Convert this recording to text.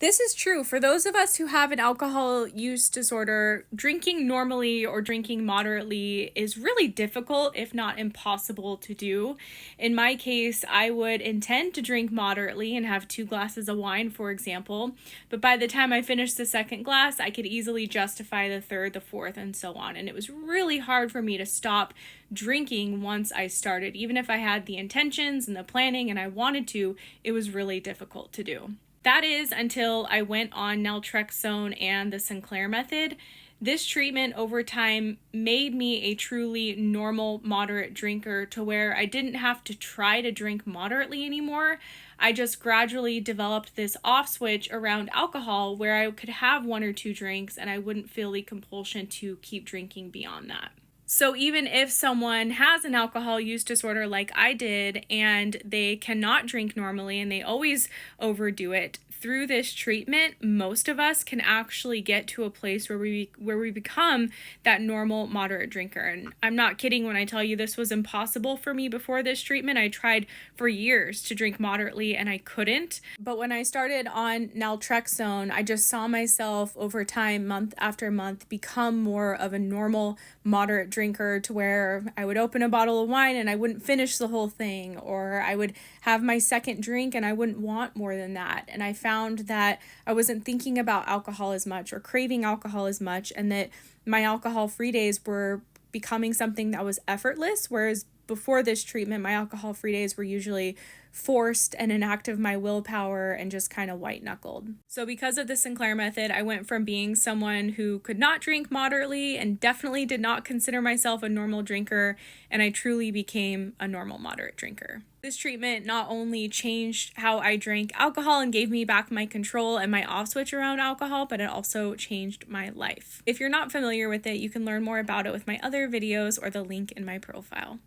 This is true. For those of us who have an alcohol use disorder, drinking normally or drinking moderately is really difficult, if not impossible to do. In my case, I would intend to drink moderately and have 2 glasses of wine, for example, but by the time I finished the second glass, I could easily justify the third, the fourth, and so on. And it was really hard for me to stop drinking once I started. Even if I had the intentions and the planning and I wanted to, it was really difficult to do. That is until I went on naltrexone and the Sinclair Method. This treatment over time made me a truly normal, moderate drinker to where I didn't have to try to drink moderately anymore. I just gradually developed this off switch around alcohol where I could have 1 or 2 drinks and I wouldn't feel the compulsion to keep drinking beyond that. So even if someone has an alcohol use disorder like I did and they cannot drink normally and they always overdo it, through this treatment, most of us can actually get to a place where we become that normal moderate drinker. And I'm not kidding when I tell you this was impossible for me before this treatment. I tried for years to drink moderately and I couldn't. But when I started on naltrexone, I just saw myself over time, month after month, become more of a normal moderate drinker to where I would open a bottle of wine and I wouldn't finish the whole thing, or I would have my second drink and I wouldn't want more than that. And I found that I wasn't thinking about alcohol as much or craving alcohol as much, and that my alcohol-free days were becoming something that was effortless, whereas before this treatment, my alcohol-free days were usually forced and an act of my willpower and just kind of white-knuckled. So because of the Sinclair Method, I went from being someone who could not drink moderately and definitely did not consider myself a normal drinker, and I truly became a normal moderate drinker. This treatment not only changed how I drank alcohol and gave me back my control and my off switch around alcohol, but it also changed my life. If you're not familiar with it, you can learn more about it with my other videos or the link in my profile.